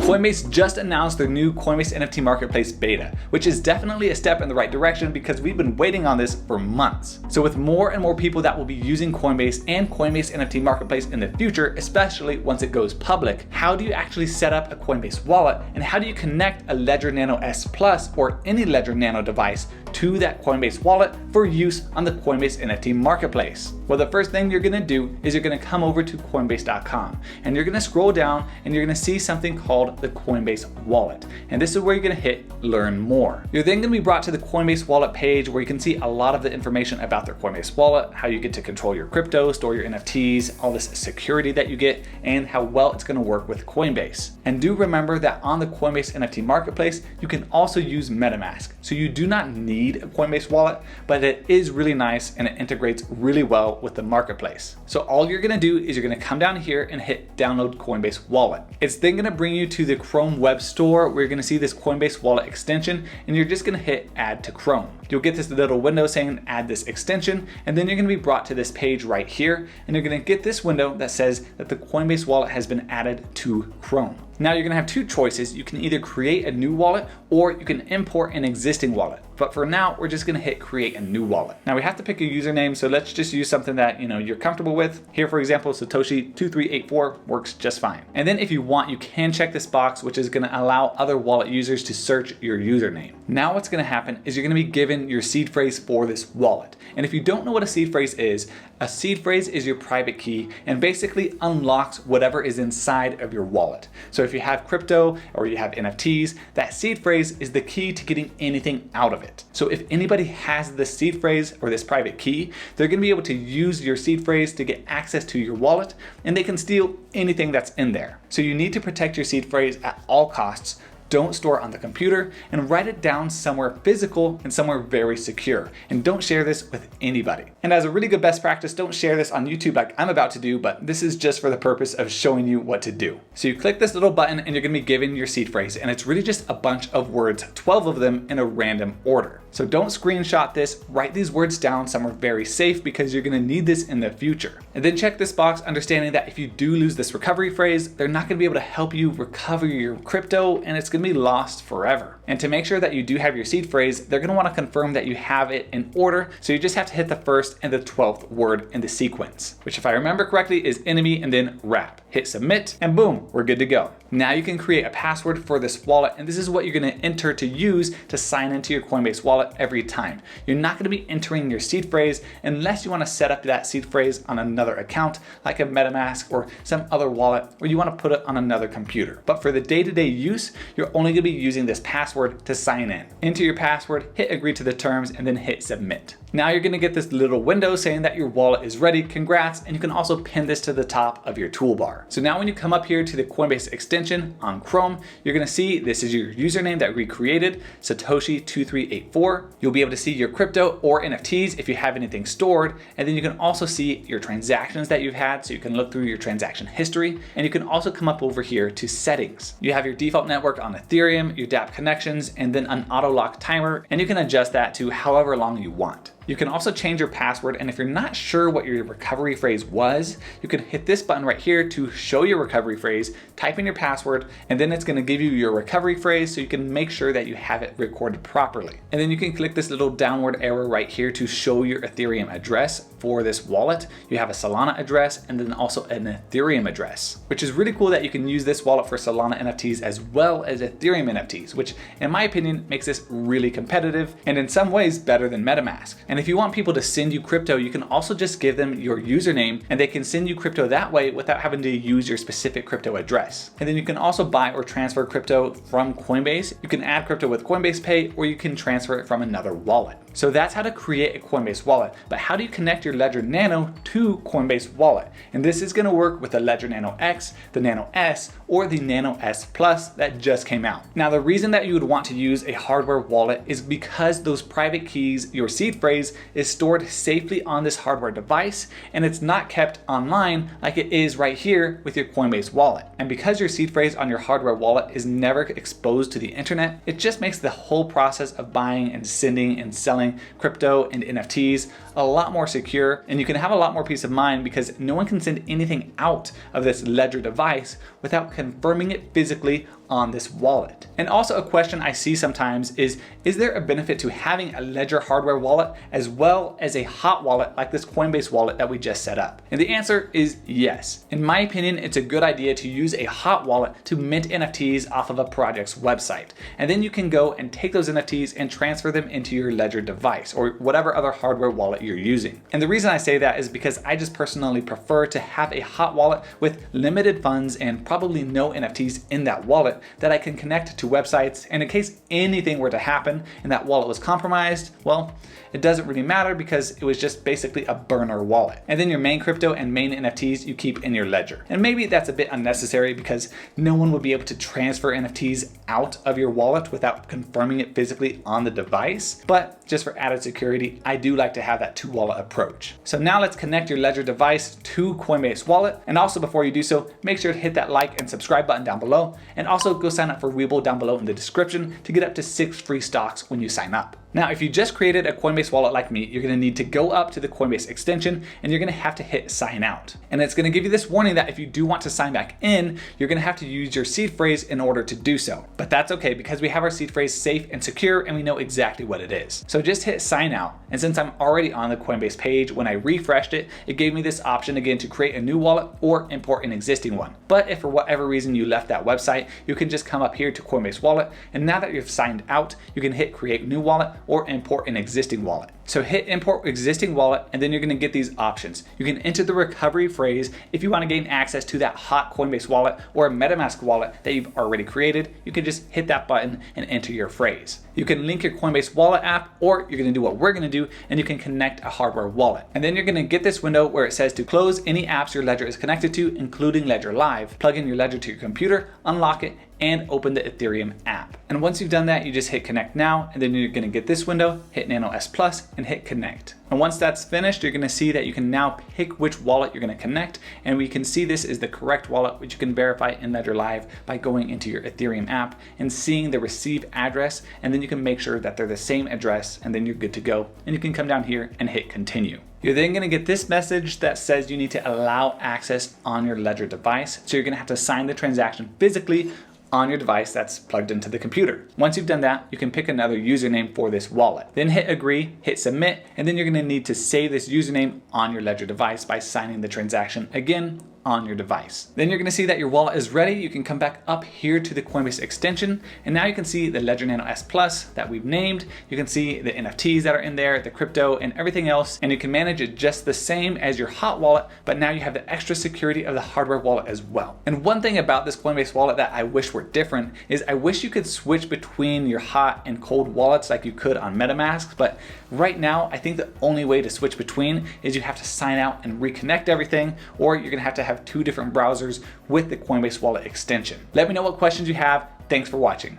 Coinbase just announced their new Coinbase NFT Marketplace beta, which is definitely a step in the right direction because we've been waiting on this for months. So with more and more people that will be using Coinbase and Coinbase NFT Marketplace in the future, especially once it goes public, how do you actually set up a Coinbase wallet, and how do you connect a Ledger Nano S Plus or any Ledger Nano device to that Coinbase wallet for use on the Coinbase NFT Marketplace? Well, the first thing you're gonna do is you're gonna come over to Coinbase.com and you're gonna scroll down and you're gonna see something called the Coinbase Wallet. And this is where you're gonna hit Learn More. You're then gonna be brought to the Coinbase Wallet page where you can see a lot of the information about their Coinbase Wallet, how you get to control your crypto, store your NFTs, all this security that you get, and how well it's gonna work with Coinbase. And do remember that on the Coinbase NFT Marketplace, you can also use MetaMask. So you do not need a Coinbase wallet, but it is really nice and it integrates really well with the marketplace. So all you're gonna do is you're gonna come down here and hit Download Coinbase Wallet. It's then gonna bring you to the Chrome web store where you're gonna see this Coinbase Wallet extension, and you're just gonna hit Add to Chrome. You'll get this little window saying add this extension, and then you're gonna be brought to this page right here, and you're gonna get this window that says that the Coinbase Wallet has been added to Chrome. Now you're gonna have two choices. You can either create a new wallet or you can import an existing wallet. But for now, we're just gonna hit create a new wallet. Now we have to pick a username, so let's just use something that you're comfortable with. Here, for example, Satoshi2384 works just fine. And then if you want, you can check this box, which is gonna allow other wallet users to search your username. Now what's gonna happen is you're gonna be given your seed phrase for this wallet. And if you don't know what a seed phrase is your private key and basically unlocks whatever is inside of your wallet. So if you have crypto or you have NFTs, that seed phrase is the key to getting anything out of it. So if anybody has this seed phrase or this private key, they're gonna be able to use your seed phrase to get access to your wallet, and they can steal anything that's in there. So you need to protect your seed phrase at all costs. Don't store it on the computer, and write it down somewhere physical and somewhere very secure. And don't share this with anybody. And as a really good best practice, don't share this on YouTube like I'm about to do, but this is just for the purpose of showing you what to do. So you click this little button and you're gonna be given your seed phrase, and it's really just a bunch of words, 12 of them in a random order. So don't screenshot this, write these words down somewhere very safe because you're gonna need this in the future. And then check this box, understanding that if you do lose this recovery phrase, they're not gonna be able to help you recover your crypto, and it's gonna be lost forever. And to make sure that you do have your seed phrase, they're gonna wanna confirm that you have it in order. So you just have to hit the first and the 12th word in the sequence, which if I remember correctly is enemy and then wrap. Hit submit and boom, we're good to go. Now you can create a password for this wallet, and this is what you're gonna enter to use to sign into your Coinbase wallet every time. You're not gonna be entering your seed phrase unless you wanna set up that seed phrase on another account, like a MetaMask or some other wallet, or you wanna put it on another computer. But for the day-to-day use, you're only gonna be using this password to sign in. Enter your password, hit agree to the terms, and then hit submit. Now you're gonna get this little window saying that your wallet is ready, congrats, and you can also pin this to the top of your toolbar. So now when you come up here to the Coinbase extension on Chrome, you're gonna see this is your username that we created, Satoshi2384. You'll be able to see your crypto or NFTs if you have anything stored, and then you can also see your transactions that you've had, so you can look through your transaction history, and you can also come up over here to settings. You have your default network on Ethereum, your dApp connections, and then an auto lock timer, and you can adjust that to however long you want. You can also change your password, and if you're not sure what your recovery phrase was, you can hit this button right here to show your recovery phrase, type in your password, and then it's gonna give you your recovery phrase so you can make sure that you have it recorded properly. And then you can click this little downward arrow right here to show your Ethereum address for this wallet. You have a Solana address and then also an Ethereum address, which is really cool that you can use this wallet for Solana NFTs as well as Ethereum NFTs, which in my opinion makes this really competitive and in some ways better than MetaMask. And if you want people to send you crypto, you can also just give them your username and they can send you crypto that way without having to use your specific crypto address. And then you can also buy or transfer crypto from Coinbase. You can add crypto with Coinbase Pay, or you can transfer it from another wallet. So that's how to create a Coinbase wallet. But how do you connect your Ledger Nano to Coinbase Wallet? And this is gonna work with the Ledger Nano X, the Nano S, or the Nano S Plus that just came out. Now, the reason that you would want to use a hardware wallet is because those private keys, your seed phrase, is stored safely on this hardware device, and it's not kept online like it is right here with your Coinbase wallet. And because your seed phrase on your hardware wallet is never exposed to the internet, it just makes the whole process of buying and sending and selling crypto and NFTs a lot more secure, and you can have a lot more peace of mind because no one can send anything out of this Ledger device without confirming it physically on this wallet. And also a question I see sometimes is there a benefit to having a Ledger hardware wallet as well as a hot wallet like this Coinbase wallet that we just set up? And the answer is yes. In my opinion, it's a good idea to use a hot wallet to mint NFTs off of a project's website. And then you can go and take those NFTs and transfer them into your Ledger device or whatever other hardware wallet you're using. And the reason I say that is because I just personally prefer to have a hot wallet with limited funds and probably no NFTs in that wallet that I can connect to websites, and in case anything were to happen and that wallet was compromised, well, it doesn't really matter because it was just basically a burner wallet. And then your main crypto and main NFTs you keep in your Ledger. And maybe that's a bit unnecessary because no one would be able to transfer NFTs out of your wallet without confirming it physically on the device. But just for added security, I do like to have that two wallet approach. So now let's connect your Ledger device to Coinbase Wallet. And also before you do so, make sure to hit that like and subscribe button down below. And also go sign up for Webull down below in the description to get up to 6 free stocks when you sign up. Now, if you just created a Coinbase wallet like me, you're gonna need to go up to the Coinbase extension and you're gonna have to hit sign out. And it's gonna give you this warning that if you do want to sign back in, you're gonna have to use your seed phrase in order to do so. But that's okay because we have our seed phrase safe and secure and we know exactly what it is. So just hit sign out. And since I'm already on the Coinbase page, when I refreshed it, it gave me this option again to create a new wallet or import an existing one. But if for whatever reason you left that website, you can just come up here to Coinbase Wallet. And now that you've signed out, you can hit create new wallet or import an existing wallet. So hit import existing wallet and then you're gonna get these options. You can enter the recovery phrase if you wanna gain access to that hot Coinbase wallet or a MetaMask wallet that you've already created. You can just hit that button and enter your phrase. You can link your Coinbase wallet app, or you're gonna do what we're gonna do and you can connect a hardware wallet. And then you're gonna get this window where it says to close any apps your Ledger is connected to, including Ledger Live. Plug in your Ledger to your computer, unlock it, and open the Ethereum app. And once you've done that, you just hit connect now, and then you're gonna get this window, hit Nano S Plus, and hit connect. And once that's finished, you're gonna see that you can now pick which wallet you're gonna connect, and we can see this is the correct wallet, which you can verify in Ledger Live by going into your Ethereum app and seeing the receive address, and then you can make sure that they're the same address, and then you're good to go. And you can come down here and hit continue. You're then gonna get this message that says you need to allow access on your Ledger device. So you're gonna have to sign the transaction physically on your device that's plugged into the computer. Once you've done that, you can pick another username for this wallet. Then hit agree, hit submit, and then you're gonna need to save this username on your Ledger device by signing the transaction again on your device. Then you're gonna see that your wallet is ready. You can come back up here to the Coinbase extension, and now you can see the Ledger Nano S Plus that we've named. You can see the NFTs that are in there, the crypto, and everything else, and you can manage it just the same as your hot wallet, but now you have the extra security of the hardware wallet as well. And one thing about this Coinbase wallet that I wish were different is I wish you could switch between your hot and cold wallets like you could on MetaMask, but right now I think the only way to switch between is you have to sign out and reconnect everything, or you're gonna have to have 2 different browsers with the Coinbase Wallet extension. Let me know what questions you have. Thanks for watching.